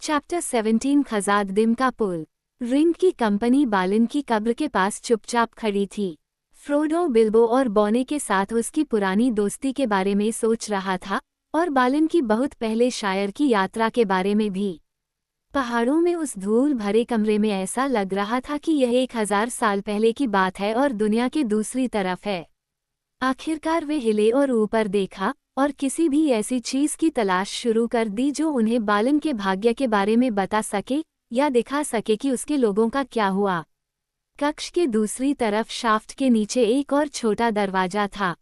Chapter 17 खजाददिम का पुल। Ring की company बालिन की कब्र के पास चुपचाप खड़ी थी। फ्रोडो बिल्बो और बॉने के साथ उसकी पुरानी दोस्ती के बारे में सोच रहा था और बालिन की बहुत पहले शायर की यात्रा के बारे में भी। पहाड़ों में उस धूल भरे कमरे में ऐसा लग रहा था कि यह 1000 साल पहले की बात है और दुनिया के दूसरी तरफ है। आखिरकार वे हिले और ऊपर देखा और किसी भी ऐसी चीज की तलाश शुरू कर दी जो उन्हें बालिन के भाग्य के बारे में बता सके या दिखा सके कि उसके लोगों का क्या हुआ। कक्ष के दूसरी तरफ शाफ्ट के नीचे एक और छोटा दरवाजा था।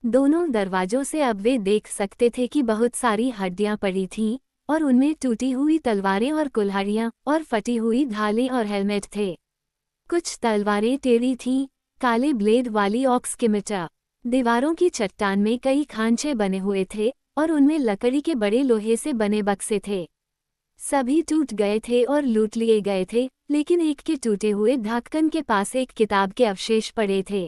दोनों दरवाजों से अब वे देख सकते थे कि बहुत सारी हड्डियां पड़ी थीं और उनमें टूटी हुई तलवारें और कुल्हाड़ियां और फटी हुई ढालें और हेलमेट थे। कुछ तलवारें टेढ़ी थीं, काले ब्लेड वाली ऑक्स स्किमिटर। दीवारों की चट्टान में कई खांचे बने हुए थे और उनमें लकड़ी के बड़े लोहे से बने बक्से थे। सभी टूट गए थे और लूट लिए गए थे, लेकिन एक के टूटे हुए ढक्कन के पास एक किताब के अवशेष पड़े थे।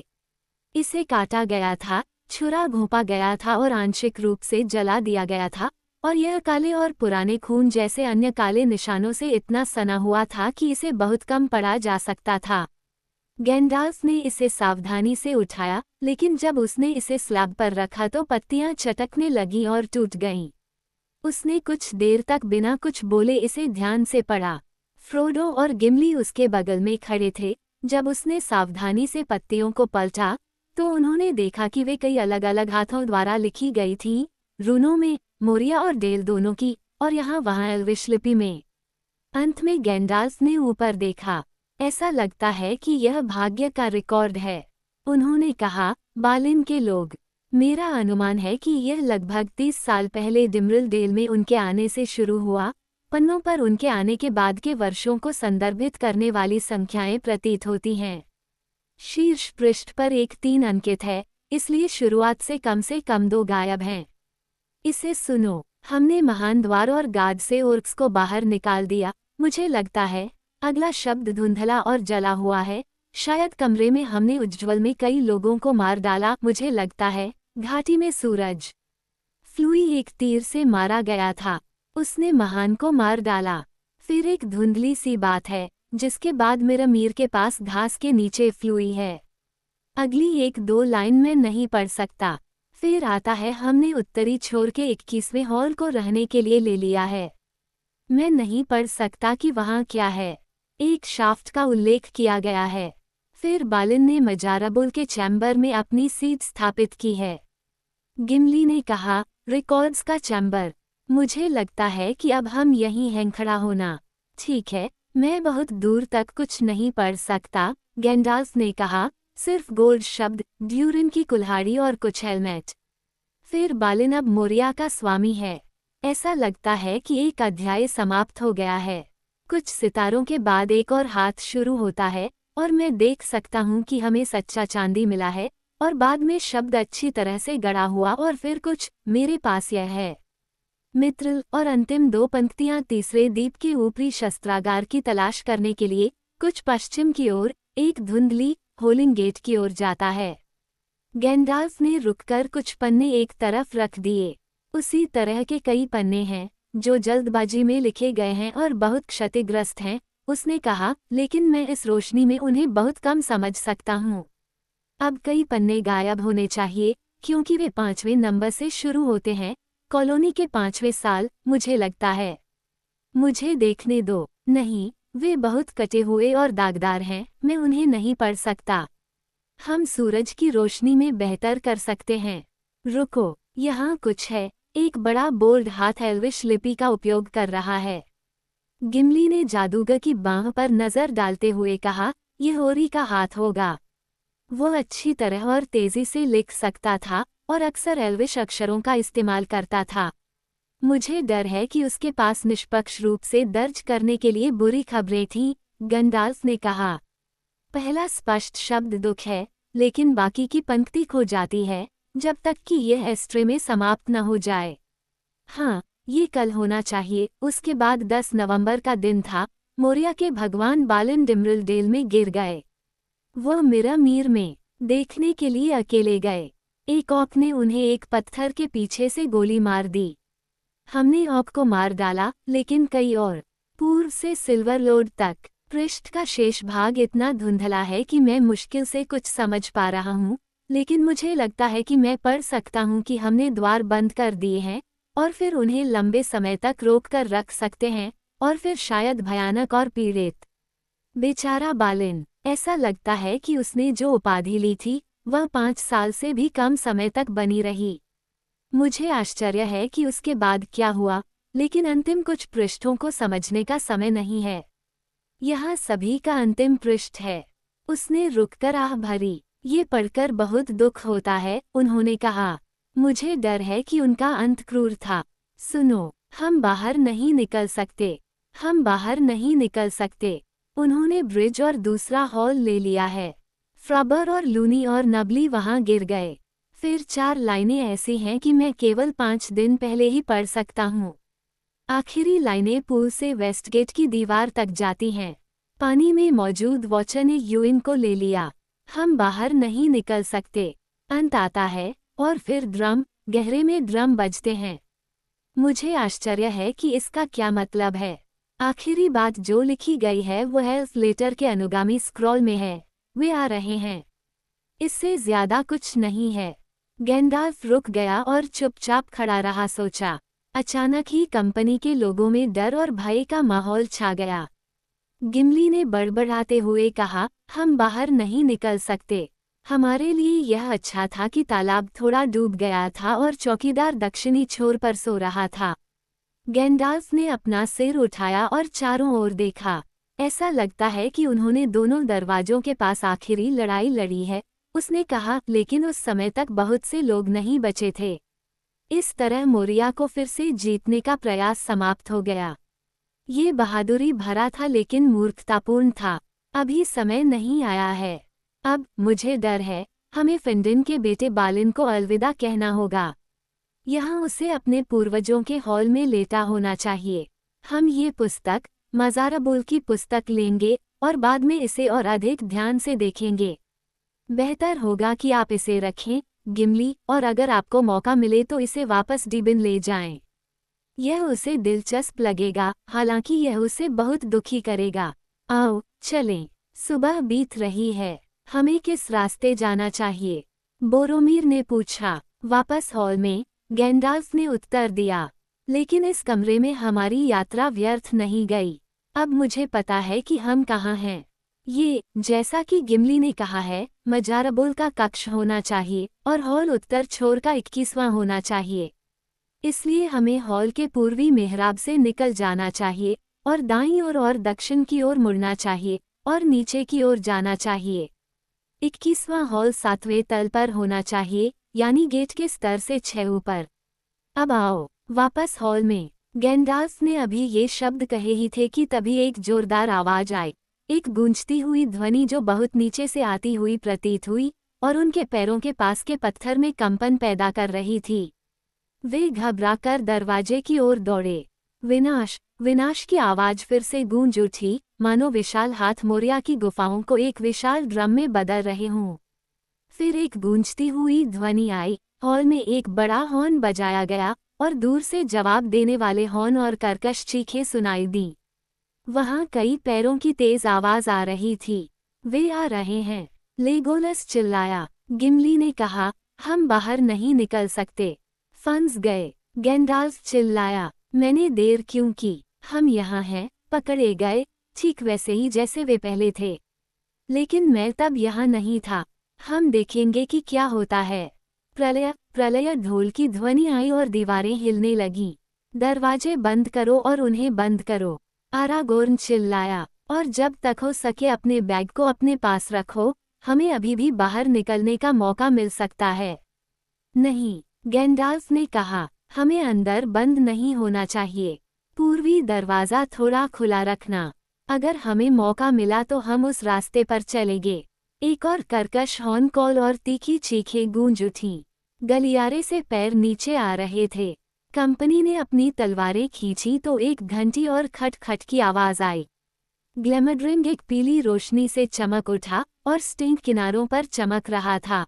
इसे काटा गया था, छुरा घोंपा गया था और आंशिक रूप से जला दिया गया था, और यह काले और पुराने खून जैसे अन्य काले निशानों से इतना सना हुआ था कि इसे बहुत कम पढ़ा जा सकता था। गैंडाल्फ ने इसे सावधानी से उठाया, लेकिन जब उसने इसे स्लैब पर रखा तो पत्तियां चटकने लगीं और टूट गईं। उसने कुछ देर तक बिना कुछ बोले इसे ध्यान से पढ़ा। फ्रोडो और गिमली उसके बगल में खड़े थे। जब उसने सावधानी से पत्तियों को पलटा तो उन्होंने देखा कि वे कई अलग अलग हाथों द्वारा लिखी गई थीं, रूनों में, मोरिया और डेल दोनों की, और यहाँ वहाँ एल्विश लिपि में। अंत में गैंडाल्फ ने ऊपर देखा। ऐसा लगता है कि यह भाग्य का रिकॉर्ड है, उन्होंने कहा। बालिन के लोग, मेरा अनुमान है कि यह लगभग 30 साल पहले डिमरिल डेल में उनके आने से शुरू हुआ। पन्नों पर उनके आने के बाद के वर्षों को संदर्भित करने वाली संख्याएं प्रतीत होती हैं। शीर्ष पृष्ठ पर एक 3 अंकित है, इसलिए शुरुआत से कम 2 गायब हैं। इसे सुनो। हमने महान द्वार और गाद से ओर्क्स को बाहर निकाल दिया। मुझे लगता है अगला शब्द धुंधला और जला हुआ है। शायद कमरे में हमने उज्ज्वल में कई लोगों को मार डाला। मुझे लगता है घाटी में सूरज फ्लूई एक तीर से मारा गया था। उसने महान को मार डाला। फिर एक धुंधली सी बात है, जिसके बाद मेरा मीर के पास घास के नीचे फ्लूई है। अगली 1-2 लाइन में नहीं पढ़ सकता। फिर आता है हमने उत्तरी छोर के 21वें हॉल को रहने के लिए ले लिया है। मैं नहीं पढ़ सकता कि वहाँ क्या है। एक शाफ्ट का उल्लेख किया गया है। फिर बालिन ने मजाराबुल के चैम्बर में अपनी सीट स्थापित की है। गिमली ने कहा, रिकॉर्ड्स का चैम्बर। मुझे लगता है कि अब हम यहीं हैं खड़ा होना। ठीक है, मैं बहुत दूर तक कुछ नहीं पढ़ सकता, गैंडाल्फ ने कहा। सिर्फ गोल्ड शब्द, ड्यूरिन की कुल्हाड़ी और कुछ हेलमेट। फिर बालिन अब मोरिया का स्वामी है। ऐसा लगता है कि एक अध्याय समाप्त हो गया है। कुछ सितारों के बाद एक और हाथ शुरू होता है और मैं देख सकता हूँ कि हमें सच्चा चांदी मिला है, और बाद में शब्द अच्छी तरह से गढ़ा हुआ, और फिर कुछ मेरे पास यह है। मित्रिल और अंतिम 2 पंक्तियां तीसरे द्वीप के ऊपरी शस्त्रागार की तलाश करने के लिए कुछ पश्चिम की ओर, एक धुंधली होलिंग गेट की ओर जाता है। गैंडाल्फ ने रुककर कुछ पन्ने एक तरफ रख दिए। उसी तरह के कई पन्ने हैं जो जल्दबाजी में लिखे गए हैं और बहुत क्षतिग्रस्त हैं, उसने कहा, लेकिन मैं इस रोशनी में उन्हें बहुत कम समझ सकता हूँ। अब कई पन्ने गायब होने चाहिए, क्योंकि वे 5वें नंबर से शुरू होते हैं, कॉलोनी के 5वें साल, मुझे लगता है। मुझे देखने दो। नहीं, वे बहुत कटे हुए और दागदार हैं, मैं उन्हें नहीं पढ़ सकता। हम सूरज की रोशनी में बेहतर कर सकते हैं। रुको, यहाँ कुछ है। एक बड़ा बोल्ड हाथ एल्विश लिपि का उपयोग कर रहा है। गिमली ने जादूगर की बांह पर नजर डालते हुए कहा, यह होरी का हाथ होगा। वो अच्छी तरह और तेजी से लिख सकता था और अक्सर एल्विश अक्षरों का इस्तेमाल करता था। मुझे डर है कि उसके पास निष्पक्ष रूप से दर्ज करने के लिए बुरी खबरें थीं, गैंडाल्फ ने कहा। पहला स्पष्ट शब्द दुख है, लेकिन बाकी की पंक्ति खो जाती है जब तक कि यह एस्ट्रे में समाप्त न हो जाए। हाँ, ये कल होना चाहिए। उसके बाद 10 नवंबर का दिन था। मोरिया के भगवान बालिन डिमरिल डेल में गिर गए। वह मेरा मीर में देखने के लिए अकेले गए। एक ऑक ने उन्हें एक पत्थर के पीछे से गोली मार दी। हमने ऑक को मार डाला, लेकिन कई और। पूर्व से सिल्वर लोड तक। पृष्ठ का शेष भाग इतना धुंधला है कि मैं मुश्किल से कुछ समझ पा रहा हूँ, लेकिन मुझे लगता है कि मैं पढ़ सकता हूँ कि हमने द्वार बंद कर दिए हैं और फिर उन्हें लंबे समय तक रोक कर रख सकते हैं, और फिर शायद भयानक और पीड़ित। बेचारा बालिन। ऐसा लगता है कि उसने जो उपाधि ली थी वह 5 साल से भी कम समय तक बनी रही। मुझे आश्चर्य है कि उसके बाद क्या हुआ, लेकिन अंतिम कुछ पृष्ठों को समझने का समय नहीं है। यह सभी का अंतिम पृष्ठ है। उसने रुककर आह भरी। ये पढ़कर बहुत दुख होता है, उन्होंने कहा। मुझे डर है कि उनका अंत क्रूर था। सुनो, हम बाहर नहीं निकल सकते। हम बाहर नहीं निकल सकते। उन्होंने ब्रिज और दूसरा हॉल ले लिया है। फ्रबर और लूनी और नबली वहां गिर गए। फिर 4 लाइनें ऐसी हैं कि मैं केवल 5 दिन पहले ही पढ़ सकता हूँ। आखिरी लाइनें पूल से वेस्टगेट की दीवार तक जाती हैं। पानी में मौजूद वॉचर ने यूइन को ले लिया। हम बाहर नहीं निकल सकते। अंत आता है, और फिर ड्रम, गहरे में ड्रम बजते हैं। मुझे आश्चर्य है कि इसका क्या मतलब है। आखिरी बात जो लिखी गई है वह एल्फ लेटर के अनुगामी स्क्रॉल में है। वे आ रहे हैं। इससे ज्यादा कुछ नहीं है। गैंडाल्फ रुक गया और चुपचाप खड़ा रहा। सोचा। अचानक ही कंपनी के लोगों में डर और भय का माहौल छा गया। गिमली ने बड़बड़ाते हुए कहा, हम बाहर नहीं निकल सकते। हमारे लिए यह अच्छा था कि तालाब थोड़ा डूब गया था और चौकीदार दक्षिणी छोर पर सो रहा था। गैंडाल्फ ने अपना सिर उठाया और चारों ओर देखा। ऐसा लगता है कि उन्होंने दोनों दरवाजों के पास आखिरी लड़ाई लड़ी है, उसने कहा, लेकिन उस समय तक बहुत से लोग नहीं बचे थे। इस तरह मोरिया को फिर से जीतने का प्रयास समाप्त हो गया। ये बहादुरी भरा था लेकिन मूर्खतापूर्ण था। अभी समय नहीं आया है। अब मुझे डर है, हमें फिंडिन के बेटे बालिन को अलविदा कहना होगा। यहाँ उसे अपने पूर्वजों के हॉल में लेटा होना चाहिए। हम ये पुस्तक, मज़ाराबुल की पुस्तक लेंगे और बाद में इसे और अधिक ध्यान से देखेंगे। बेहतर होगा कि आप इसे रखें, गिमली, और अगर आपको मौका मिले तो इसे वापस डिबिन ले जाएं। यह उसे दिलचस्प लगेगा, हालांकि यह उसे बहुत दुखी करेगा। आओ, चलें। सुबह बीत रही है। हमें किस रास्ते जाना चाहिए? बोरोमीर ने पूछा। वापस हॉल में, गैंडाल्फ ने उत्तर दिया। लेकिन इस कमरे में हमारी यात्रा व्यर्थ नहीं गई। अब मुझे पता है कि हम कहाँ हैं। ये, जैसा कि गिमली ने कहा है, मजाराबुल का कक्ष होना चाहिए और हॉल उत्तर छोर का 21वां होना चाहिए। इसलिए हमें हॉल के पूर्वी मेहराब से निकल जाना चाहिए और दाईं ओर और दक्षिण की ओर मुड़ना चाहिए और नीचे की ओर जाना चाहिए। 21वां हॉल 7वें तल पर होना चाहिए, यानी गेट के स्तर से 6 ऊपर। अब आओ, वापस हॉल में। गैंडाल्फ ने अभी ये शब्द कहे ही थे कि तभी एक जोरदार आवाज आई, एक गूंजती हुई ध्वनि जो बहुत नीचे से आती हुई प्रतीत हुई और उनके पैरों के पास के पत्थर में कंपन पैदा कर रही थी। वे घबराकर दरवाजे की ओर दौड़े। विनाश, विनाश की आवाज फिर से गूंज उठी, मानो विशाल हाथ मोरिया की गुफाओं को एक विशाल ड्रम में बदल रहे हों। फिर एक गूंजती हुई ध्वनि आई, हॉल में एक बड़ा हॉर्न बजाया गया और दूर से जवाब देने वाले हॉर्न और कर्कश चीखें सुनाई दी। वहां कई पैरों की तेज आवाज आ रही थी। वे आ रहे हैं, लेगोलस चिल्लाया। गिमली ने कहा, हम बाहर नहीं निकल सकते। फंस गए, गैंडाल्फ चिल्लाया। मैंने देर क्यों की? हम यहाँ हैं, पकड़े गए, ठीक वैसे ही जैसे वे पहले थे। लेकिन मैं तब यहाँ नहीं था। हम देखेंगे कि क्या होता है। प्रलय, प्रलय, ढोल की ध्वनि आई और दीवारें हिलने लगीं। दरवाजे बंद करो और उन्हें बंद करो, आरागोर्न चिल्लाया। और जब तक हो सके अपने बैग को अपने पास रखो, हमें अभी भी बाहर निकलने का मौका मिल सकता है। नहीं, गैंडाल्फ ने कहा, हमें अंदर बंद नहीं होना चाहिए। पूर्वी दरवाज़ा थोड़ा खुला रखना। अगर हमें मौका मिला तो हम उस रास्ते पर चलेंगे। एक और कर्कश हॉर्न कॉल और तीखी चीखें गूंज उठीं। गलियारे से पैर नीचे आ रहे थे। कंपनी ने अपनी तलवारें खींची तो एक घंटी और खट-खट की आवाज आई। ग्लैमड्रिंग एक पीली रोशनी से चमक उठा और स्टिंग किनारों पर चमक रहा था।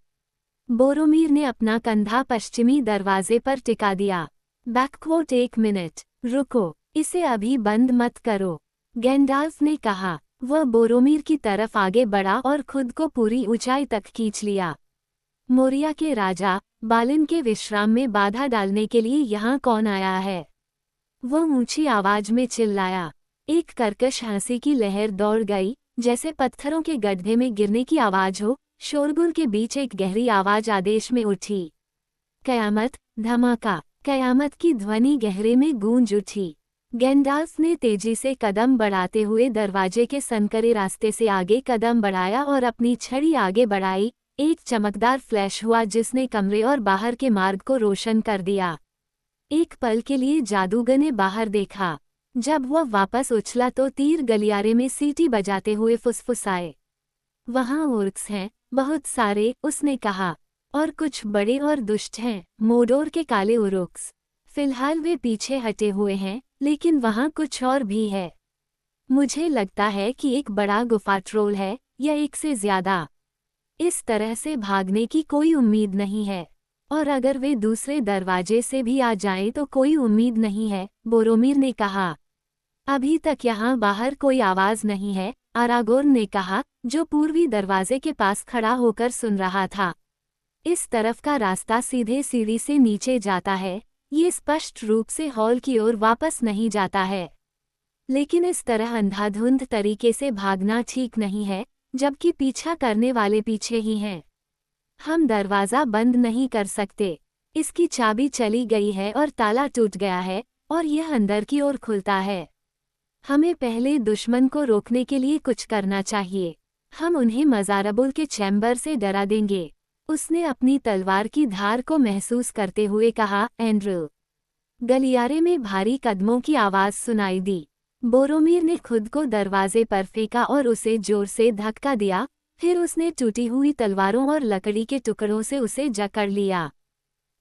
बोरोमीर ने अपना कंधा पश्चिमी दरवाजे पर टिका दिया। बैकवोट 1 मिनट, रुको, इसे अभी बंद मत करो, गैंडाल्फ ने कहा। वह बोरोमीर की तरफ आगे बढ़ा और खुद को पूरी ऊंचाई तक खींच लिया। मोरिया के राजा, बालिन के विश्राम में बाधा डालने के लिए यहाँ कौन आया है? वह ऊंची आवाज में चिल्लाया। एक कर्कश हंसी की लहर दौड़ गई, जैसे पत्थरों के गड्ढे में गिरने की आवाज हो। शोरगुल के बीच एक गहरी आवाज आदेश में उठी। कयामत, धमाका। कयामत की ध्वनि गहरे में गूंज उठी। गैंडाल्फ ने तेजी से कदम बढ़ाते हुए दरवाजे के संकरे रास्ते से आगे कदम बढ़ाया और अपनी छड़ी आगे बढ़ाई। एक चमकदार फ्लैश हुआ जिसने कमरे और बाहर के मार्ग को रोशन कर दिया। एक पल के लिए जादूगर ने बाहर देखा। जब वह वापस उछला तो तीर गलियारे में सीटी बजाते हुए फुसफुसाए। वहां ओर्क्स हैं, बहुत सारे, उसने कहा, और कुछ बड़े और दुष्ट हैं, मोडोर के काले ओर्क्स। फिलहाल वे पीछे हटे हुए हैं, लेकिन वहां कुछ और भी है। मुझे लगता है कि एक बड़ा गुफा ट्रोल है, या एक से ज्यादा। इस तरह से भागने की कोई उम्मीद नहीं है, और अगर वे दूसरे दरवाजे से भी आ जाएं तो कोई उम्मीद नहीं है, बोरोमीर ने कहा। अभी तक यहाँ बाहर कोई आवाज नहीं है, आरागोर्न ने कहा, जो पूर्वी दरवाजे के पास खड़ा होकर सुन रहा था। इस तरफ का रास्ता सीधे सीढ़ी से नीचे जाता है, ये स्पष्ट रूप से हॉल की ओर वापस नहीं जाता है। लेकिन इस तरह अंधाधुंध तरीके से भागना ठीक नहीं है, जबकि पीछा करने वाले पीछे ही हैं। हम दरवाज़ा बंद नहीं कर सकते। इसकी चाबी चली गई है और ताला टूट गया है, और यह अंदर की ओर खुलता है। हमें पहले दुश्मन को रोकने के लिए कुछ करना चाहिए। हम उन्हें मज़ारबुल के चैम्बर से डरा देंगे। उसने अपनी तलवार की धार को महसूस करते हुए कहा। एंड्रू। गलियारे में भारी कदमों की आवाज़ सुनाई दी। बोरोमीर ने खुद को दरवाजे पर फेंका और उसे जोर से धक्का दिया। फिर उसने टूटी हुई तलवारों और लकड़ी के टुकड़ों से उसे जकड़ लिया।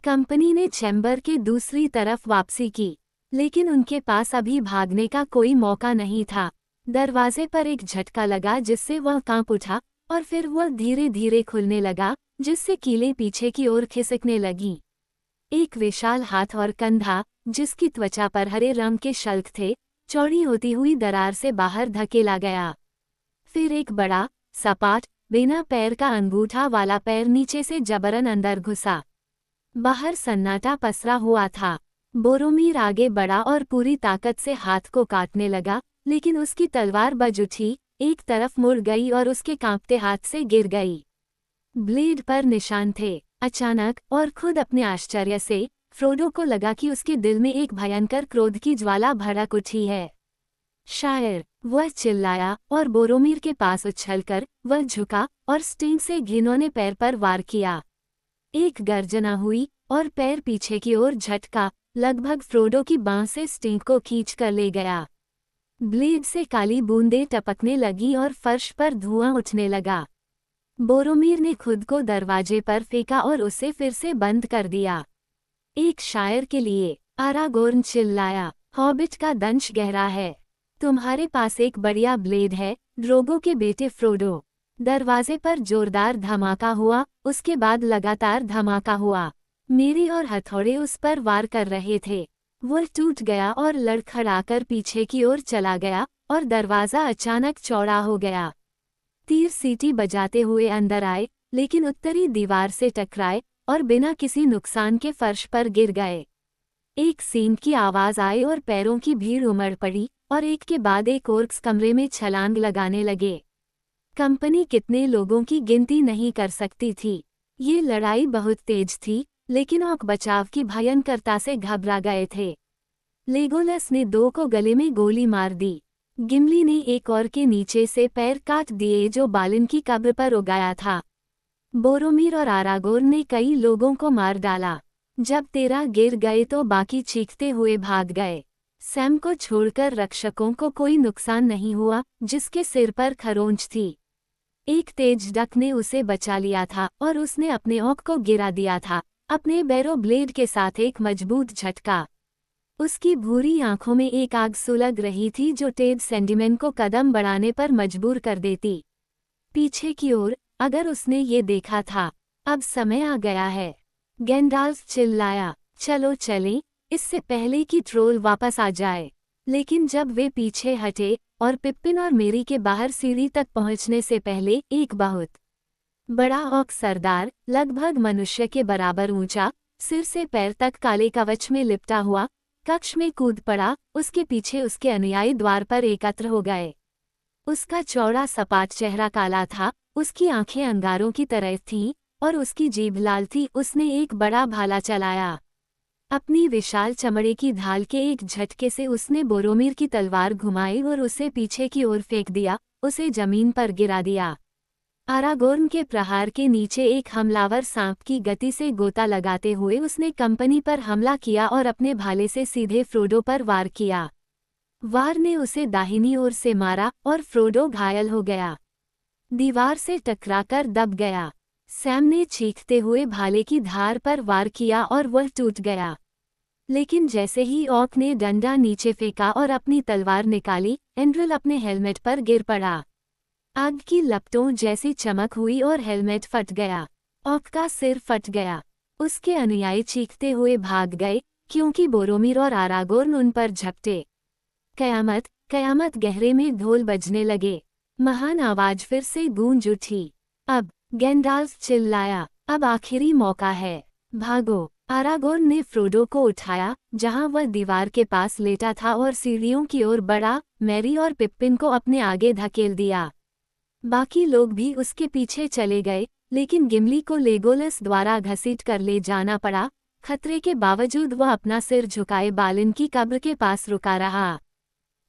कंपनी ने चैम्बर के दूसरी तरफ वापसी की, लेकिन उनके पास अभी भागने का कोई मौका नहीं था। दरवाजे पर एक झटका लगा जिससे वह कांप उठा, और फिर वह धीरे धीरे खुलने लगा, जिससे कीलें पीछे की ओर खिसकने लगीं। एक विशाल हाथ और कंधा, जिसकी त्वचा पर हरे रंग के शल्क थे, चौड़ी होती हुई दरार से बाहर धकेला गया। फिर एक बड़ा, सपाट, बिना पैर का अंगूठा वाला पैर नीचे से जबरन अंदर घुसा। बाहर सन्नाटा पसरा हुआ था। बोरोमीर आगे बढ़ा और पूरी ताकत से हाथ को काटने लगा, लेकिन उसकी तलवार बज उठी, एक तरफ मुड़ गई और उसके कांपते हाथ से गिर गई। ब्लेड पर निशान थे। अचानक, और खुद अपने आश्चर्य से, फ्रोडो को लगा कि उसके दिल में एक भयंकर क्रोध की ज्वाला भड़क उठी है। शायर, वह चिल्लाया, और बोरोमीर के पास उछलकर वह झुका और स्टिंग से घिनौने पैर पर वार किया। एक गर्जना हुई, और पैर पीछे की ओर झटका, लगभग फ्रोडो की बांह से स्टिंग को खींच कर ले गया। ब्लेड से काली बूंदें टपकने लगी और फर्श पर धुआं उठने लगा। बोरोमीर ने खुद को दरवाजे पर फेंका और उसे फिर से बंद कर दिया। एक शायर के लिए, आरागोर्न चिल्लाया, हॉबिट का दंश गहरा है। तुम्हारे पास एक बढ़िया ब्लेड है, ड्रोगो के बेटे फ्रोडो। दरवाजे पर जोरदार धमाका हुआ, उसके बाद लगातार धमाका हुआ। मेरे और हथौड़े उस पर वार कर रहे थे। वह टूट गया और लड़खड़ाकर पीछे की ओर चला गया, और दरवाज़ा अचानक चौड़ा हो गया। तीर सीटी बजाते हुए अंदर आए, लेकिन उत्तरी दीवार से टकराए और बिना किसी नुकसान के फर्श पर गिर गए। एक सींग की आवाज़ आई और पैरों की भीड़ उमड़ पड़ी, और एक के बाद एक ओर्क्स कमरे में छलांग लगाने लगे। कंपनी कितने लोगों की गिनती नहीं कर सकती थी। ये लड़ाई बहुत तेज थी, लेकिन ऑक बचाव की भयंकरता से घबरा गए थे। लेगोलस ने 2 को गले में गोली मार दी। गिमली ने एक और के नीचे से पैर काट दिए जो बालिन की कब्र पर उगाया था। बोरोमीर और आरागोर्न ने कई लोगों को मार डाला। जब 13 गिर गए तो बाकी चीखते हुए भाग गए। सैम को छोड़कर रक्षकों को कोई नुकसान नहीं हुआ, जिसके सिर पर खरोंच थी। एक तेज डक ने उसे बचा लिया था और उसने अपने औक को गिरा दिया था, अपने बैरो ब्लेड के साथ एक मजबूत झटका। उसकी भूरी आंखों में एक आग सुलग रही थी जो टेड सेंडिमेंट को कदम बढ़ाने पर मजबूर कर देती। पीछे की ओर, अगर उसने ये देखा था। अब समय आ गया है। गैंडाल्फ चिल्लाया, चलो चलें, इससे पहले कि ट्रोल वापस आ जाए। लेकिन जब वे पीछे हटे और पिप्पिन और मेरी के बाहर सीढ़ी तक पहुंचने से पहले एक बहुत बड़ा ऑक सरदार, लगभग मनुष्य के बराबर ऊंचा, सिर से पैर तक काले कवच में लिपटा हुआ, कक्ष में कूद पड़ा। उसके पीछे उसके अनुयायी द्वार पर एकत्र हो गए। उसका चौड़ा सपाट चेहरा काला था, उसकी आंखें अंगारों की तरह थीं और उसकी जीभ लाल थी। उसने एक बड़ा भाला चलाया। अपनी विशाल चमड़े की ढाल के एक झटके से उसने बोरोमीर की तलवार घुमाई और उसे पीछे की ओर फेंक दिया, उसे जमीन पर गिरा दिया। आरागोर्न के प्रहार के नीचे एक हमलावर सांप की गति से गोता लगाते हुए उसने कंपनी पर हमला किया और अपने भाले से सीधे फ्रोडो पर वार किया। वार ने उसे दाहिनी ओर से मारा और फ्रोडो घायल हो गया, दीवार से टकराकर दब गया। सैम ने चीखते हुए भाले की धार पर वार किया और वह टूट गया। लेकिन जैसे ही ऑक ने डंडा नीचे फेंका और अपनी तलवार निकाली, एंड्रिल अपने हेलमेट पर गिर पड़ा। आग की लपटों जैसी चमक हुई और हेलमेट फट गया। ऑक का सिर फट गया। उसके अनुयायी चीखते हुए भाग गए क्योंकि बोरोमीर और आरागोर्न उन पर झपटे। कयामत कयामत गहरे में ढोल बजने लगे। महान आवाज फिर से गूंज उठी। अब गैंडाल्फ चिल्लाया, अब आखिरी मौका है, भागो। आरागोर्न ने फ्रोडो को उठाया जहां वह दीवार के पास लेटा था और सीढ़ियों की ओर बढ़ा। मैरी और पिप्पिन को अपने आगे धकेल दिया। बाकी लोग भी उसके पीछे चले गए, लेकिन गिमली को लेगोलस द्वारा घसीट कर ले जाना पड़ा। खतरे के बावजूद वह अपना सिर झुकाए बालिन की कब्र के पास रुका रहा।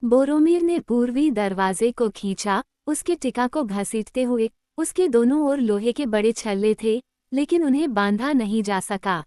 बोरोमीर ने पूर्वी दरवाजे को खींचा, उसके टिका को घसीटते हुए। उसके दोनों ओर लोहे के बड़े छल्ले थे, लेकिन उन्हें बांधा नहीं जा सका।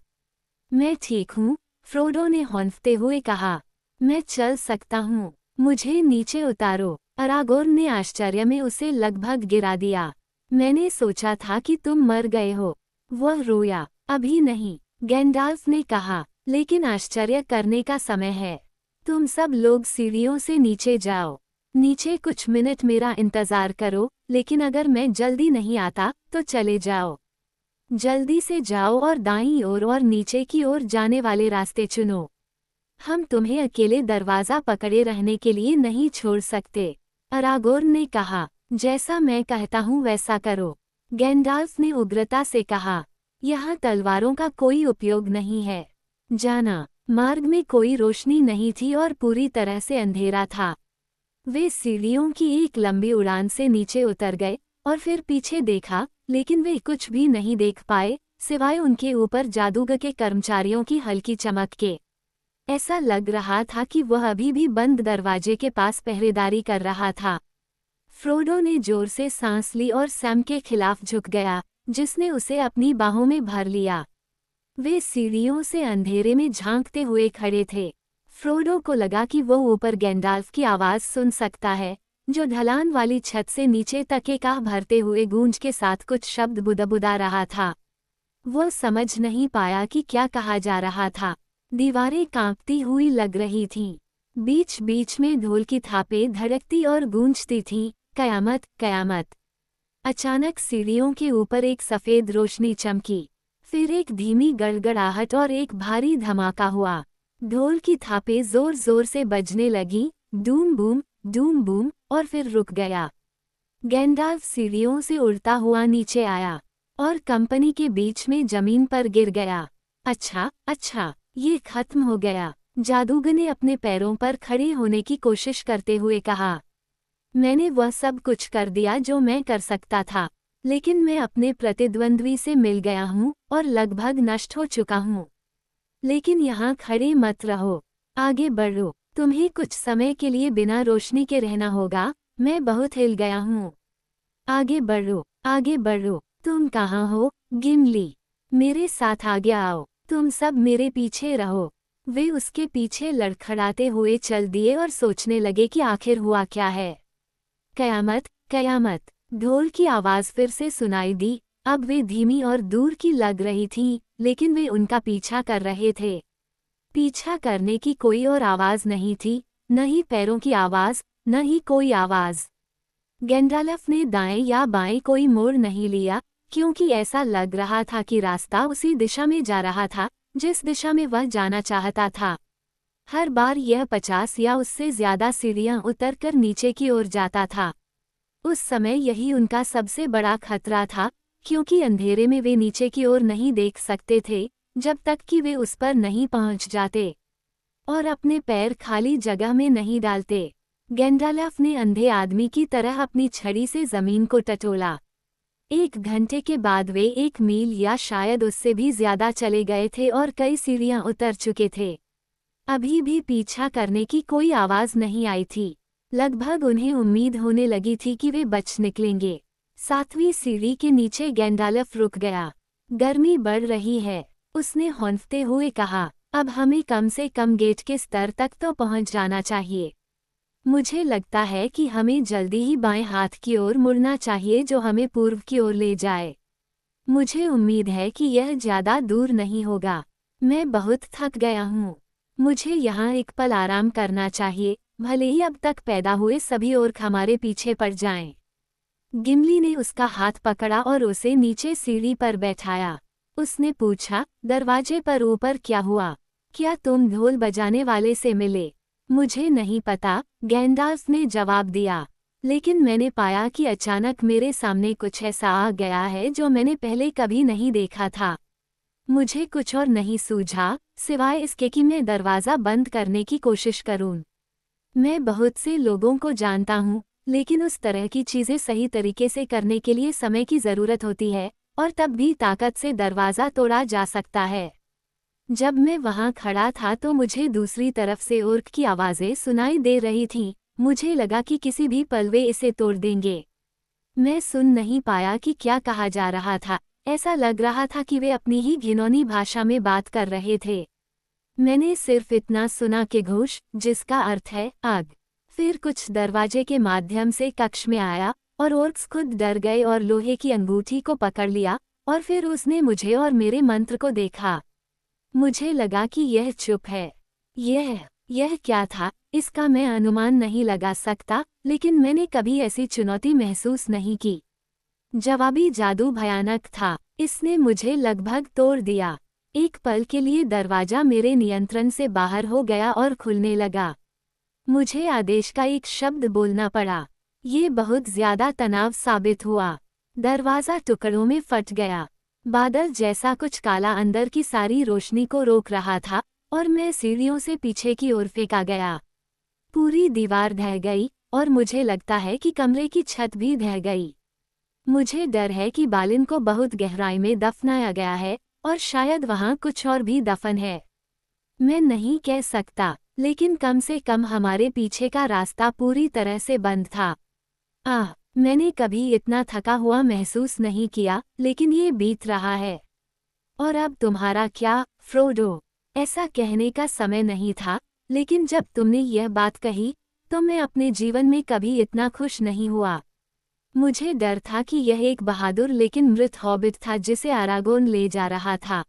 मैं ठीक हूँ, फ्रोडो ने हौंफते हुए कहा। मैं चल सकता हूँ, मुझे नीचे उतारो। अरागोर्न ने आश्चर्य में उसे लगभग गिरा दिया। मैंने सोचा था कि तुम मर गए हो। वह रोया। अभी नहीं, गैंडाल्फ ने कहा, लेकिन आश्चर्य करने का समय है। तुम सब लोग सीढ़ियों से नीचे जाओ। नीचे कुछ मिनट मेरा इंतजार करो, लेकिन अगर मैं जल्दी नहीं आता तो चले जाओ। जल्दी से जाओ और दाईं ओर और नीचे की ओर जाने वाले रास्ते चुनो। हम तुम्हें अकेले दरवाज़ा पकड़े रहने के लिए नहीं छोड़ सकते। अरागोर्न ने कहा, जैसा मैं कहता हूँ वैसा करो। गैंडाल्फ ने उग्रता से कहा, यहाँ तलवारों का कोई उपयोग नहीं है। जाना। मार्ग में कोई रोशनी नहीं थी और पूरी तरह से अंधेरा था। वे सीढ़ियों की एक लंबी उड़ान से नीचे उतर गए और फिर पीछे देखा, लेकिन वे कुछ भी नहीं देख पाए सिवाय उनके ऊपर जादूगर के कर्मचारियों की हल्की चमक के। ऐसा लग रहा था कि वह अभी भी बंद दरवाजे के पास पहरेदारी कर रहा था। फ्रोडो ने जोर से सांस ली और सैम के खिलाफ झुक गया, जिसने उसे अपनी बाहों में भर लिया। वे सीढ़ियों से अंधेरे में झांकते हुए खड़े थे। फ्रोडो को लगा कि वह ऊपर गैंडाल्फ की आवाज़ सुन सकता है, जो ढलान वाली छत से नीचे तक एक आह भरते हुए गूंज के साथ कुछ शब्द बुदबुदा रहा था। वह समझ नहीं पाया कि क्या कहा जा रहा था। दीवारें कांपती हुई लग रही थीं। बीच बीच में ढोल की थापें धड़कती और गूंजती थीं, कयामत कयामत। अचानक सीढ़ियों के ऊपर एक सफ़ेद रोशनी चमकी। फिर एक धीमी गड़गड़ाहट और एक भारी धमाका हुआ। ढोल की थापें जोर जोर से बजने लगीं, डूम बूम, और फिर रुक गया। गैंडाल्फ सीढ़ियों से उड़ता हुआ नीचे आया और कंपनी के बीच में जमीन पर गिर गया। अच्छा, ये खत्म हो गया, जादूगर ने अपने पैरों पर खड़े होने की कोशिश करते हुए कहा। मैंने वह सब कुछ कर दिया जो मैं कर सकता था, लेकिन मैं अपने प्रतिद्वंद्वी से मिल गया हूँ और लगभग नष्ट हो चुका हूँ। लेकिन यहाँ खड़े मत रहो, आगे बढ़ो। तुम्हें कुछ समय के लिए बिना रोशनी के रहना होगा। मैं बहुत हिल गया हूँ। आगे बढ़ो। तुम कहाँ हो, गिमली? मेरे साथ आगे आओ। तुम सब मेरे पीछे रहो। वे उसके पीछे लड़खड़ाते हुए चल दिए और सोचने लगे कि आखिर हुआ क्या है। कयामत कयामत। ढोल की आवाज़ फिर से सुनाई दी। अब वे धीमी और दूर की लग रही थीं, लेकिन वे उनका पीछा कर रहे थे। पीछा करने की कोई और आवाज़ नहीं थी, न ही पैरों की आवाज़, न ही कोई आवाज़। गैंडाल्फ ने दाएं या बाएं कोई मोड़ नहीं लिया, क्योंकि ऐसा लग रहा था कि रास्ता उसी दिशा में जा रहा था जिस दिशा में वह जाना चाहता था। हर बार यह 50 या उससे ज्यादा सीढ़ियां उतरकर नीचे की ओर जाता था। उस समय यही उनका सबसे बड़ा खतरा था, क्योंकि अंधेरे में वे नीचे की ओर नहीं देख सकते थे जब तक कि वे उस पर नहीं पहुंच जाते और अपने पैर खाली जगह में नहीं डालते। गैंडाल्फ ने अंधे आदमी की तरह अपनी छड़ी से जमीन को टटोला। 1 घंटे के बाद वे 1 मील या शायद उससे भी ज्यादा चले गए थे और कई सीढ़ियां उतर चुके थे। अभी भी पीछा करने की कोई आवाज नहीं आई थी। लगभग उन्हें उम्मीद होने लगी थी कि वे बच निकलेंगे। 7वीं सीढ़ी के नीचे गैंडाल्फ रुक गया। गर्मी बढ़ रही है, उसने हौंफते हुए कहा। अब हमें कम से कम गेट के स्तर तक तो पहुंच जाना चाहिए। मुझे लगता है कि हमें जल्दी ही बाएं हाथ की ओर मुड़ना चाहिए जो हमें पूर्व की ओर ले जाए। मुझे उम्मीद है कि यह ज्यादा दूर नहीं होगा। मैं बहुत थक गया हूँ। मुझे यहाँ एक पल आराम करना चाहिए, भले ही अब तक पैदा हुए सभी ओर्क हमारे पीछे पड़ जाएं। गिमली ने उसका हाथ पकड़ा और उसे नीचे सीढ़ी पर बैठाया। उसने पूछा, दरवाजे पर ऊपर क्या हुआ? क्या तुम ढोल बजाने वाले से मिले? मुझे नहीं पता, गैंडाल्फ ने जवाब दिया। लेकिन मैंने पाया कि अचानक मेरे सामने कुछ ऐसा आ गया है जो मैंने पहले कभी नहीं देखा था। मुझे कुछ और नहीं सूझा, सिवाय इसके कि मैं दरवाज़ा बंद करने की कोशिश करूं। मैं बहुत से लोगों को जानता हूं, लेकिन उस तरह की चीज़ें सही तरीके से करने के लिए समय की ज़रूरत होती है, और तब भी ताकत से दरवाज़ा तोड़ा जा सकता है। जब मैं वहां खड़ा था तो मुझे दूसरी तरफ से ओर्क की आवाज़ें सुनाई दे रही थीं। मुझे लगा कि किसी भी पल वे इसे तोड़ देंगे। मैं सुन नहीं पाया कि क्या कहा जा रहा था। ऐसा लग रहा था कि वे अपनी ही घिनौनी भाषा में बात कर रहे थे। मैंने सिर्फ इतना सुना कि घोष, जिसका अर्थ है आग। फिर कुछ दरवाजे के माध्यम से कक्ष में आया और ओर्क्स खुद डर गए और लोहे की अंगूठी को पकड़ लिया, और फिर उसने मुझे और मेरे मंत्र को देखा। मुझे लगा कि यह चुप है। यह क्या था, इसका मैं अनुमान नहीं लगा सकता, लेकिन मैंने कभी ऐसी चुनौती महसूस नहीं की। जवाबी जादू भयानक था। इसने मुझे लगभग तोड़ दिया। एक पल के लिए दरवाजा मेरे नियंत्रण से बाहर हो गया और खुलने लगा। मुझे आदेश का एक शब्द बोलना पड़ा। ये बहुत ज्यादा तनाव साबित हुआ। दरवाजा टुकड़ों में फट गया। बादल जैसा कुछ काला अंदर की सारी रोशनी को रोक रहा था, और मैं सीढ़ियों से पीछे की ओर फेंका गया। पूरी दीवार ढह गई, और मुझे लगता है कि कमरे की छत भी ढह गई। मुझे डर है कि बालिन को बहुत गहराई में दफनाया गया है, और शायद वहाँ कुछ और भी दफन है। मैं नहीं कह सकता, लेकिन कम से कम हमारे पीछे का रास्ता पूरी तरह से बंद था। मैंने कभी इतना थका हुआ महसूस नहीं किया, लेकिन ये बीत रहा है। और अब तुम्हारा क्या, फ्रोडो? ऐसा कहने का समय नहीं था, लेकिन जब तुमने यह बात कही, तो मैं अपने जीवन में कभी इतना खुश नहीं हुआ। मुझे डर था कि यह एक बहादुर लेकिन मृत हॉबिट था जिसे अरागोन ले जा रहा था।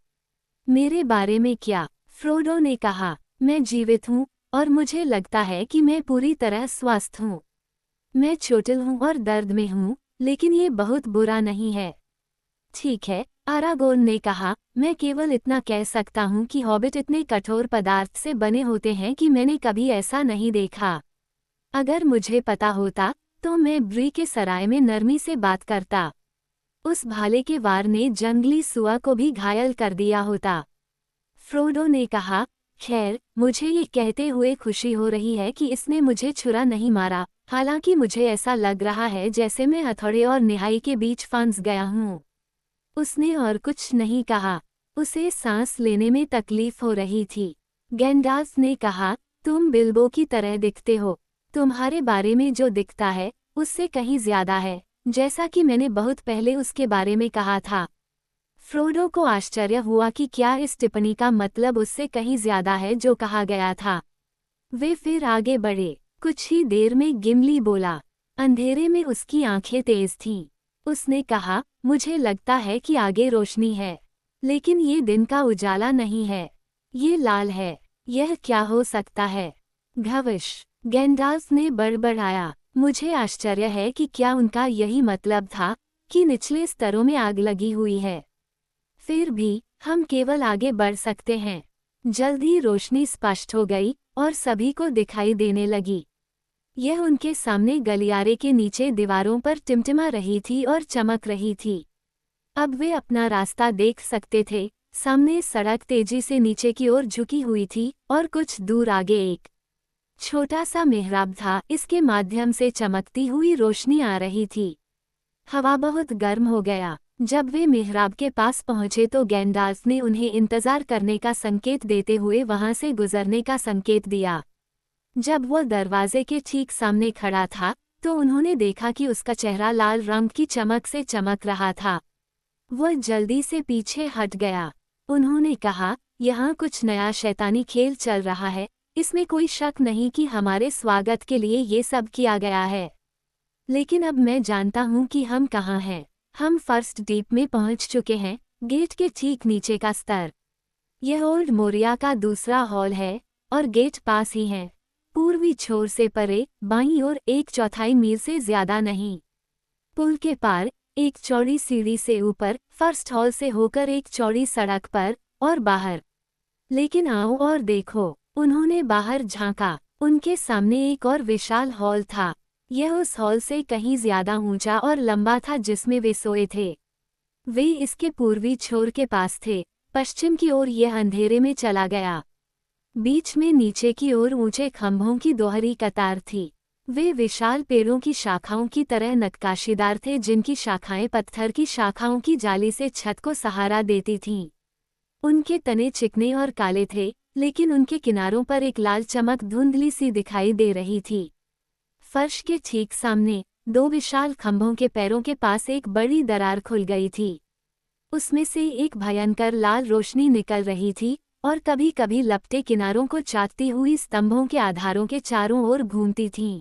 मेरे बारे में क्या? फ्रोडो ने कहा, मैं जीवित हूँ, और मुझे लगता है कि मैं पूरी तरह स्वस्थ हूँ। मैं चोटिल हूँ और दर्द में हूँ, लेकिन ये बहुत बुरा नहीं है। ठीक है, अरागोन ने कहा, मैं केवल इतना कह सकता हूँ कि हॉबिट इतने कठोर पदार्थ से बने होते हैं कि मैंने कभी ऐसा नहीं देखा। अगर मुझे पता होता, तो मैं ब्री के सराय में नरमी से बात करता। उस भाले के वार ने जंगली सुआ को भी घायल कर दिया होता। फ्रोडो ने कहा, खैर, मुझे ये कहते हुए खुशी हो रही है कि इसने मुझे छुरा नहीं मारा, हालांकि मुझे ऐसा लग रहा है जैसे मैं हथौड़े और निहाई के बीच फंस गया हूँ। उसने और कुछ नहीं कहा। उसे सांस लेने में तकलीफ हो रही थी। गैंडाल्फ ने कहा, तुम बिल्बो की तरह दिखते हो। तुम्हारे बारे में जो दिखता है, उससे कहीं ज्यादा है, जैसा कि मैंने बहुत पहले उसके बारे में कहा था। फ्रोडो को आश्चर्य हुआ कि क्या इस टिप्पणी का मतलब उससे कहीं ज्यादा है जो कहा गया था। वे फिर आगे बढ़े। कुछ ही देर में गिमली बोला। अंधेरे में उसकी आंखें तेज थीं। उसने कहा, मुझे लगता है कि आगे रोशनी है, लेकिन ये दिन का उजाला नहीं है। ये लाल है। यह क्या हो सकता है? घविश, गैंडाल्फ ने बड़बड़ाया। मुझे आश्चर्य है कि क्या उनका यही मतलब था, कि निचले स्तरों में आग लगी हुई है। फिर भी, हम केवल आगे बढ़ सकते हैं। जल्द ही रोशनी स्पष्ट हो गई और सभी को दिखाई देने लगी। यह उनके सामने गलियारे के नीचे दीवारों पर टिमटिमा रही थी और चमक रही थी। अब वे अपना रास्ता देख सकते थे। सामने सड़क तेजी से नीचे की ओर झुकी हुई थी और कुछ दूर आगे एक छोटा सा मेहराब था। इसके माध्यम से चमकती हुई रोशनी आ रही थी। हवा बहुत गर्म हो गया। जब वे मेहराब के पास पहुंचे तो गैंडाल्फ ने उन्हें इंतजार करने का संकेत देते हुए वहां से गुजरने का संकेत दिया। जब वह दरवाजे के ठीक सामने खड़ा था तो उन्होंने देखा कि उसका चेहरा लाल रंग की चमक से चमक रहा था। वह जल्दी से पीछे हट गया। उन्होंने कहा, यहाँ कुछ नया शैतानी खेल चल रहा है। इसमें कोई शक नहीं कि हमारे स्वागत के लिए ये सब किया गया है। लेकिन अब मैं जानता हूँ कि हम कहाँ हैं। हम फर्स्ट डीप में पहुँच चुके हैं, गेट के ठीक नीचे का स्तर। यह ओल्ड मोरिया का दूसरा हॉल है और गेट पास ही है। पूर्वी छोर से परे बाईं ओर 1/4 मील से ज्यादा नहीं। पुल के पार एक चौड़ी सीढ़ी से ऊपर फर्स्ट हॉल से होकर एक चौड़ी सड़क पर और बाहर। लेकिन आओ और देखो। उन्होंने बाहर झांका। उनके सामने एक और विशाल हॉल था। यह उस हॉल से कहीं ज्यादा ऊंचा और लंबा था जिसमें वे सोए थे। वे इसके पूर्वी छोर के पास थे। पश्चिम की ओर यह अंधेरे में चला गया। बीच में नीचे की ओर ऊंचे खंभों की दोहरी कतार थी। वे विशाल पेड़ों की शाखाओं की तरह नक्काशीदार थे जिनकी शाखाएं पत्थर की शाखाओं की जाली से छत को सहारा देती थीं। उनके तने चिकने और काले थे, लेकिन उनके किनारों पर एक लाल चमक धुंधली सी दिखाई दे रही थी। फर्श के ठीक सामने 2 विशाल खंभों के पैरों के पास एक बड़ी दरार खुल गई थी। उसमें से एक भयंकर लाल रोशनी निकल रही थी और कभी कभी लपटे किनारों को चाटती हुई स्तंभों के आधारों के चारों ओर घूमती थीं।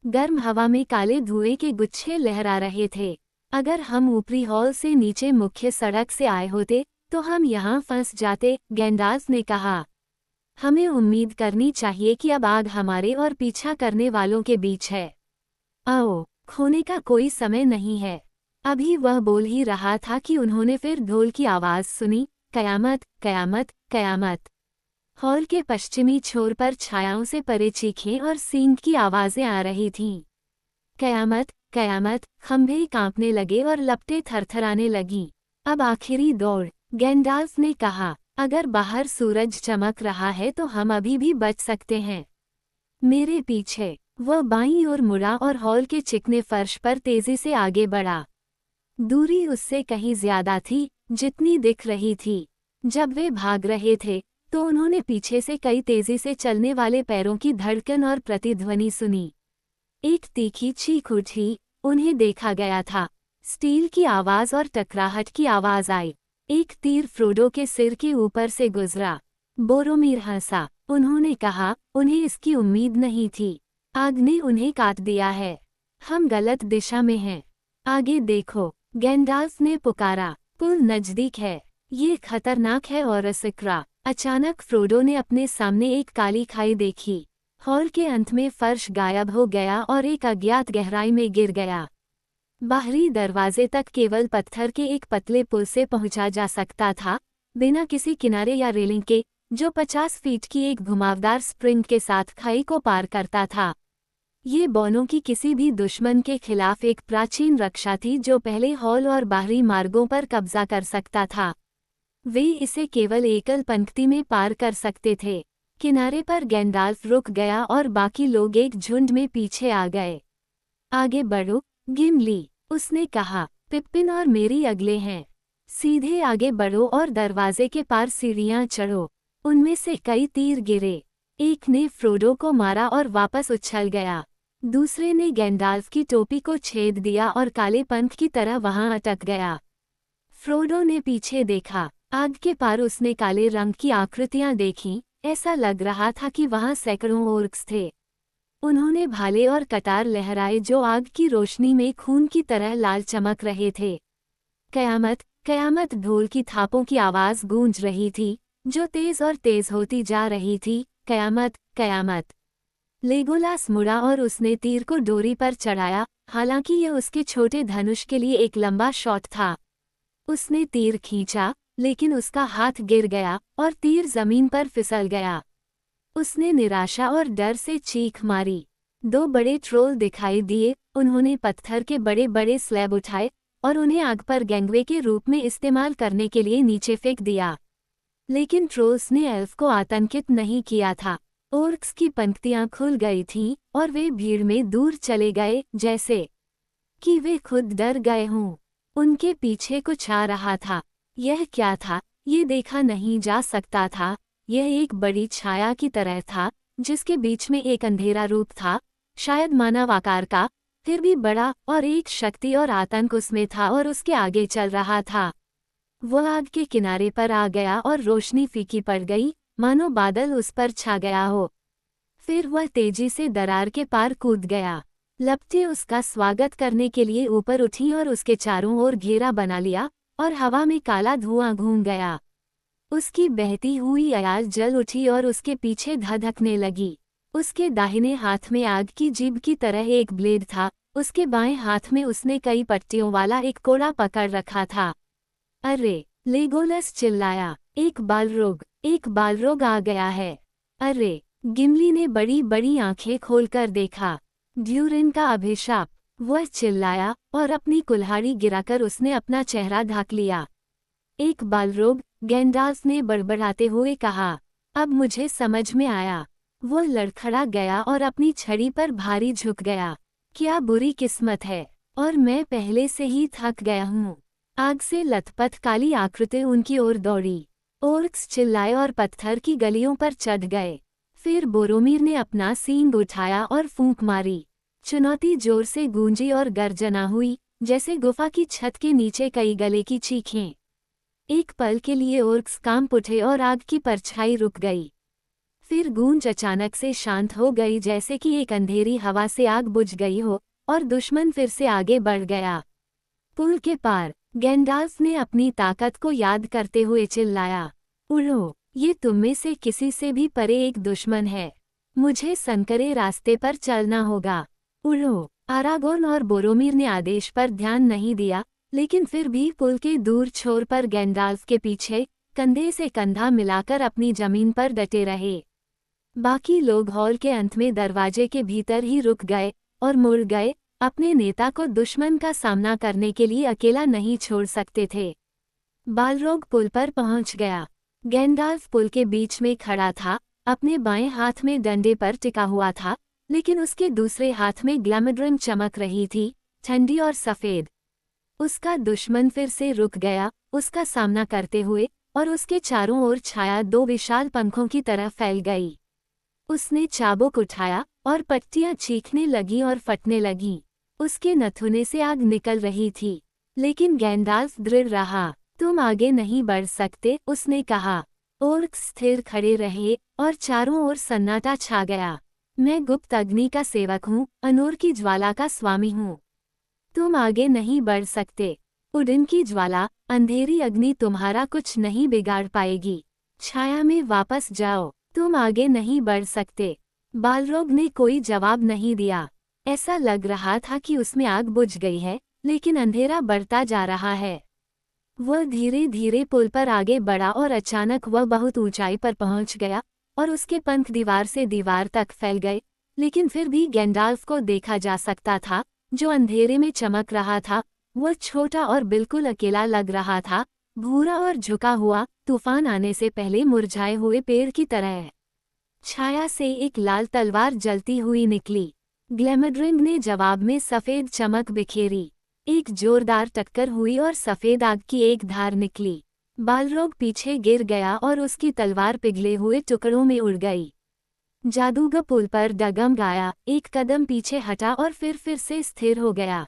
गर्म हवा में काले धुएं के गुच्छे लहरा रहे थे। अगर हम ऊपरी हॉल से नीचे मुख्य सड़क से आए होते तो हम यहाँ फंस जाते, गैंडाल्फ ने कहा। हमें उम्मीद करनी चाहिए कि अब आग हमारे और पीछा करने वालों के बीच है। आओ, खोने का कोई समय नहीं है। अभी वह बोल ही रहा था कि उन्होंने फिर ढोल की आवाज़ सुनी, कयामत, कयामत, कयामत। हॉल के पश्चिमी छोर पर छायाओं से परे चीखें और सींग की आवाज़ें आ रही थीं। कयामत, कयामत। खंभे कांपने लगे और लपटें थरथराने लगीं। अब आखिरी दौड़, गैंडाल्फ ने कहा। अगर बाहर सूरज चमक रहा है तो हम अभी भी बच सकते हैं। मेरे पीछे। वह बाईं ओर मुड़ा और हॉल के चिकने फर्श पर तेजी से आगे बढ़ा। दूरी उससे कहीं ज्यादा थी जितनी दिख रही थी। जब वे भाग रहे थे तो उन्होंने पीछे से कई तेजी से चलने वाले पैरों की धड़कन और प्रतिध्वनि सुनी। एक तीखी चीख उठी। उन्हें देखा गया था। स्टील की आवाज और टकराहट की आवाज आई। एक तीर फ्रोडो के सिर के ऊपर से गुजरा। बोरोमीर हंसा। उन्होंने कहा, उन्हें इसकी उम्मीद नहीं थी। आग ने उन्हें काट दिया है। हम गलत दिशा में हैं। आगे देखो, गैंडाल्फ ने पुकारा। पुल नजदीक है। ये खतरनाक है। और सिकरा। अचानक फ्रोडो ने अपने सामने एक काली खाई देखी। हॉल के अंत में फर्श गायब हो गया और एक अज्ञात गहराई में गिर गया। बाहरी दरवाजे तक केवल पत्थर के एक पतले पुल से पहुंचा जा सकता था, बिना किसी किनारे या रेलिंग के, जो 50 फीट की एक घुमावदार स्प्रिंग के साथ खाई को पार करता था। ये बौनों की किसी भी दुश्मन के खिलाफ एक प्राचीन रक्षा थी जो पहले हॉल और बाहरी मार्गों पर कब्जा कर सकता था। वे इसे केवल एकल पंक्ति में पार कर सकते थे। किनारे पर गैंडाल्फ रुक गया और बाकी लोग एक झुंड में पीछे आ गए। आगे बढ़ो, गिमली, उसने कहा। पिप्पिन और मेरी अगले हैं। सीधे आगे बढ़ो और दरवाजे के पार सीढ़ियां चढ़ो। उनमें से कई तीर गिरे। एक ने फ्रोडो को मारा और वापस उछल गया। दूसरे ने गैंडाल्फ की टोपी को छेद दिया और काले पंख की तरह वहां अटक गया। फ्रोडो ने पीछे देखा। आग के पार उसने काले रंग की आकृतियां देखीं। ऐसा लग रहा था कि वहां सैकड़ों ओर्क्स थे। उन्होंने भाले और कटार लहराए जो आग की रोशनी में खून की तरह लाल चमक रहे थे। कयामत, कयामत। ढोल की थापों की आवाज गूंज रही थी, जो तेज और तेज होती जा रही थी। कयामत, कयामत। लेगोलास मुड़ा और उसने तीर को डोरी पर चढ़ाया, हालांकि यह उसके छोटे धनुष के लिए एक लंबा शॉट था। उसने तीर खींचा, लेकिन उसका हाथ गिर गया और तीर जमीन पर फिसल गया। उसने निराशा और डर से चीख मारी। 2 बड़े ट्रोल दिखाई दिए, उन्होंने पत्थर के बड़े बड़े स्लैब उठाए और उन्हें आग पर गैंगवे के रूप में इस्तेमाल करने के लिए नीचे फेंक दिया। लेकिन ट्रोल्स ने एल्फ को आतंकित नहीं किया था। ओर्क्स की पंक्तियां खुल गई थीं और वे भीड़ में दूर चले गए, जैसे कि वे खुद डर गए हों। उनके पीछे कुछ आ रहा था। यह क्या था, ये देखा नहीं जा सकता था। यह एक बड़ी छाया की तरह था, जिसके बीच में एक अंधेरा रूप था, शायद मानव आकार का, फिर भी बड़ा, और एक शक्ति और आतंक उसमें था और उसके आगे चल रहा था। वो आग के किनारे पर आ गया और रोशनी फीकी पड़ गई, मानो बादल उस पर छा गया हो। फिर वह तेजी से दरार के पार कूद गया। लपटें उसका स्वागत करने के लिए ऊपर उठी और उसके चारों ओर घेरा बना लिया, और हवा में काला धुआं घूम गया। उसकी बहती हुई आवाज जल उठी और उसके पीछे धधकने लगी। उसके दाहिने हाथ में आग की जीभ की तरह एक ब्लेड था, उसके बाएं हाथ में उसने कई पट्टियों वाला एक कोड़ा पकड़ रखा था। अरे! लेगोलस चिल्लाया, एक बालरोग आ गया है। अरे! गिमली ने बड़ी बड़ी आंखें खोलकर देखा। ड्यूरिन का अभिशाप, वह चिल्लाया, और अपनी कुल्हाड़ी गिराकर उसने अपना चेहरा ढक लिया। एक बालरोग, गैंडाल्फ ने बड़बड़ाते हुए कहा। अब मुझे समझ में आया। वो लड़खड़ा गया और अपनी छड़ी पर भारी झुक गया। क्या बुरी किस्मत है, और मैं पहले से ही थक गया हूँ। आग से लथपथ काली आकृति उनकी ओर दौड़ी। ओर्क्स चिल्लाए और पत्थर की गलियों पर चढ़ गए। फिर बोरोमीर ने अपना सींग उठाया और फूंक मारी। चुनौती जोर से गूंजी और गर्जना हुई, जैसे गुफा की छत के नीचे कई गले की चीखें। एक पल के लिए ओर्क्स कांप उठे और आग की परछाई रुक गई। फिर गूंज अचानक से शांत हो गई, जैसे कि एक अंधेरी हवा से आग बुझ गई हो, और दुश्मन फिर से आगे बढ़ गया। पुल के पार गैंडाल्फ ने अपनी ताकत को याद करते हुए चिल्लाया, उड़ो, ये तुममें से किसी से भी परे एक दुश्मन है। मुझे संकरे रास्ते पर चलना होगा। उड़ो। आरागोन और बोरोमीर ने आदेश पर ध्यान नहीं दिया, लेकिन फिर भी पुल के दूर छोर पर गैंडाल्फ के पीछे कंधे से कंधा मिलाकर अपनी जमीन पर डटे रहे। बाकी लोग हॉल के अंत में दरवाजे के भीतर ही रुक गए और मुड़ गए, अपने नेता को दुश्मन का सामना करने के लिए अकेला नहीं छोड़ सकते थे। बालरोग पुल पर पहुंच गया। गैंडाल्फ पुल के बीच में खड़ा था, अपने बाएं हाथ में डंडे पर टिका हुआ था, लेकिन उसके दूसरे हाथ में ग्लैमड्रिम चमक रही थी, ठंडी और सफ़ेद। उसका दुश्मन फिर से रुक गया, उसका सामना करते हुए, और उसके चारों ओर छाया 2 विशाल पंखों की तरह फैल गई। उसने चाबुक उठाया, और पट्टियां चीखने लगीं और फटने लगीं। उसके नथुने से आग निकल रही थी, लेकिन गैंडाल्फ दृढ़ रहा। तुम आगे नहीं बढ़ सकते, उसने कहा। ओर्क्स स्थिर खड़े रहे, और चारों ओर सन्नाटा छा गया। मैं गुप्त अग्नि का सेवक हूँ, अनूर की ज्वाला का स्वामी हूँ। तुम आगे नहीं बढ़ सकते। उडिन की ज्वाला, अंधेरी अग्नि तुम्हारा कुछ नहीं बिगाड़ पाएगी। छाया में वापस जाओ, तुम आगे नहीं बढ़ सकते। बालरोग ने कोई जवाब नहीं दिया। ऐसा लग रहा था कि उसमें आग बुझ गई है, लेकिन अंधेरा बढ़ता जा रहा है। वह धीरे धीरे पुल पर आगे बढ़ा और अचानक वह बहुत ऊंचाई पर पहुंच गया, और उसके पंख दीवार से दीवार तक फैल गए, लेकिन फिर भी गैंडाल्फ को देखा जा सकता था, जो अंधेरे में चमक रहा था। वह छोटा और बिल्कुल अकेला लग रहा था, भूरा और झुका हुआ, तूफान आने से पहले मुरझाए हुए पेड़ की तरह। छाया से एक लाल तलवार जलती हुई निकली। ग्लैमड्रिम ने जवाब में सफ़ेद चमक बिखेरी। एक जोरदार टक्कर हुई और सफ़ेद आग की एक धार निकली। बालरोग पीछे गिर गया और उसकी तलवार पिघले हुए टुकड़ों में उड़ गई। जादूगर पुल पर डगमगाया, एक कदम पीछे हटा और फिर से स्थिर हो गया।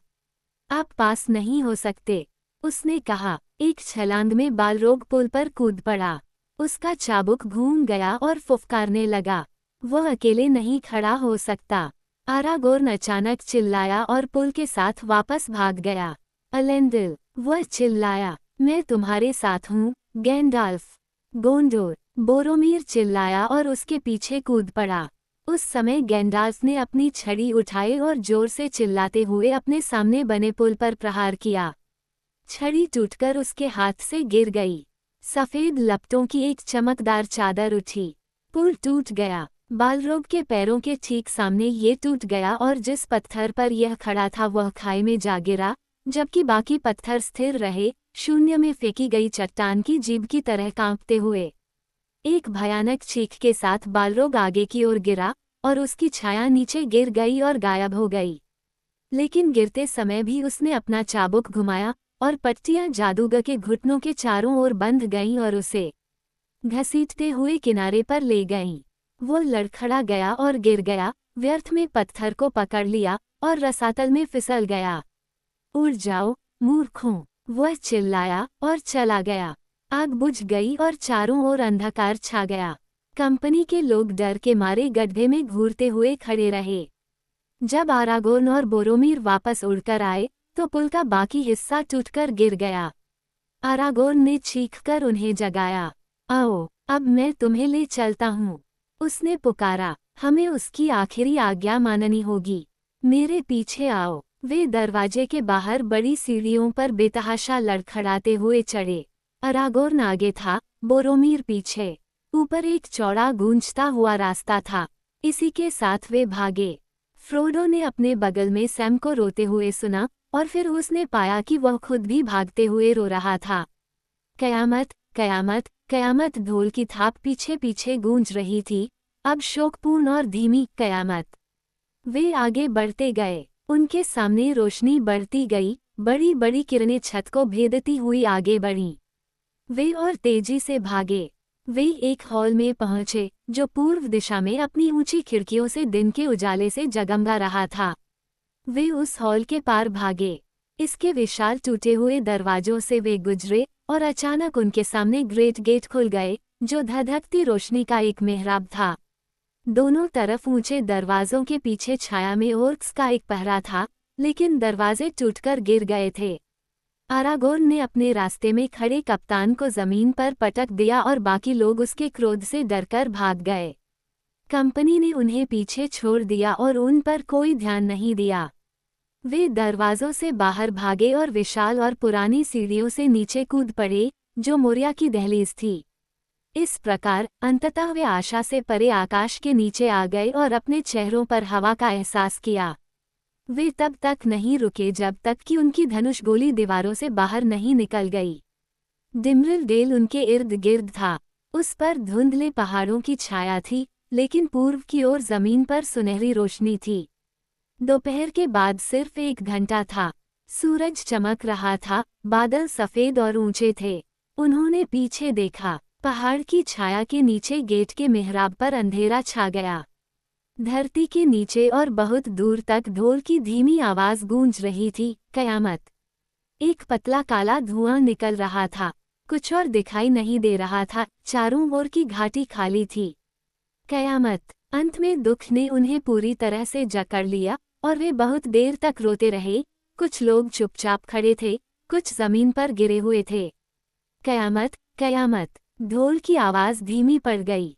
आप पास नहीं हो सकते, उसने कहा। एक छलांग में बालरोग पुल पर कूद पड़ा। उसका चाबुक घूम गया और फुफकारने लगा। वह अकेले नहीं खड़ा हो सकता। आरागोर्न अचानक चिल्लाया और पुल के साथ वापस भाग गया। अलेंडिल, वह चिल्लाया, मैं तुम्हारे साथ हूँ, गैंडाल्फ। गोंडोर, बोरोमीर चिल्लाया और उसके पीछे कूद पड़ा। उस समय गैंडाल्फ ने अपनी छड़ी उठाई और जोर से चिल्लाते हुए अपने सामने बने पुल पर प्रहार किया। छड़ी टूटकर उसके हाथ से गिर गई। सफेद लपटों की एक चमकदार चादर उठी। पुल टूट गया। बालरोग के पैरों के ठीक सामने ये टूट गया और जिस पत्थर पर यह खड़ा था वह खाई में जा गिरा, जबकि बाकी पत्थर स्थिर रहे, शून्य में फेंकी गई चट्टान की जीभ की तरह कांपते हुए। एक भयानक चीख के साथ बालरोग आगे की ओर गिरा और उसकी छाया नीचे गिर गई और गायब हो गई। लेकिन गिरते समय भी उसने अपना चाबुक घुमाया और पट्टियां जादूगर के घुटनों के चारों ओर बंध गईं और उसे घसीटते हुए किनारे पर ले गईं। वो लड़खड़ा गया और गिर गया, व्यर्थ में पत्थर को पकड़ लिया और रसातल में फिसल गया। उड़ जाओ मूर्खों, वह चिल्लाया और चला गया। आग बुझ गई और चारों ओर अंधकार छा गया। कंपनी के लोग डर के मारे गड्ढे में घूरते हुए खड़े रहे। जब आरागोन और बोरोमीर वापस उड़कर आए तो पुल का बाकी हिस्सा टूटकर गिर गया। आरागोन ने चीखकर उन्हें जगाया। आओ, अब मैं तुम्हें ले चलता हूँ, उसने पुकारा। हमें उसकी आखिरी आज्ञा माननी होगी। मेरे पीछे आओ। वे दरवाजे के बाहर बड़ी सीढ़ियों पर बेतहाशा लड़खड़ाते हुए चढ़े। अरागोर्न आगे था, बोरोमीर पीछे। ऊपर एक चौड़ा गूंजता हुआ रास्ता था। इसी के साथ वे भागे। फ्रोडो ने अपने बगल में सैम को रोते हुए सुना और फिर उसने पाया कि वह खुद भी भागते हुए रो रहा था। कयामत, कयामत, कयामत, ढोल की थाप पीछे पीछे गूंज रही थी, अब शोकपूर्ण और धीमी कयामत। वे आगे बढ़ते गए। उनके सामने रोशनी बढ़ती गई, बड़ी बड़ी किरणें छत को भेदती हुई आगे बढ़ीं। वे और तेजी से भागे। वे एक हॉल में पहुंचे जो पूर्व दिशा में अपनी ऊंची खिड़कियों से दिन के उजाले से जगमगा रहा था। वे उस हॉल के पार भागे। इसके विशाल टूटे हुए दरवाजों से वे गुजरे और अचानक उनके सामने ग्रेट गेट खुल गए जो धधकती रोशनी का एक मेहराब था। दोनों तरफ ऊंचे दरवाजों के पीछे छाया में ओर्क्स का एक पहरा था, लेकिन दरवाजे टूटकर गिर गए थे। आरागोर्न ने अपने रास्ते में खड़े कप्तान को जमीन पर पटक दिया और बाकी लोग उसके क्रोध से डरकर भाग गए। कंपनी ने उन्हें पीछे छोड़ दिया और उन पर कोई ध्यान नहीं दिया। वे दरवाजों से बाहर भागे और विशाल और पुरानी सीढ़ियों से नीचे कूद पड़े जो मोरिया की दहलीज थी। इस प्रकार अंततः वे आशा से परे आकाश के नीचे आ गए और अपने चेहरों पर हवा का एहसास किया। वे तब तक नहीं रुके जब तक कि उनकी धनुष गोली दीवारों से बाहर नहीं निकल गई। डिमरिल डेल उनके इर्द गिर्द था। उस पर धुंधले पहाड़ों की छाया थी, लेकिन पूर्व की ओर जमीन पर सुनहरी रोशनी थी। दोपहर के बाद सिर्फ 1 घंटा था। सूरज चमक रहा था, बादल सफेद और ऊंचे थे। उन्होंने पीछे देखा। पहाड़ की छाया के नीचे गेट के मेहराब पर अंधेरा छा गया। धरती के नीचे और बहुत दूर तक ढोल की धीमी आवाज गूंज रही थी, कयामत। एक पतला काला धुआं निकल रहा था। कुछ और दिखाई नहीं दे रहा था, चारों ओर की घाटी खाली थी। कयामत। अंत में दुख ने उन्हें पूरी तरह से जकड़ लिया और वे बहुत देर तक रोते रहे। कुछ लोग चुपचाप खड़े थे, कुछ जमीन पर गिरे हुए थे। कयामत, कयामत। ढोल की आवाज धीमी पड़ गई।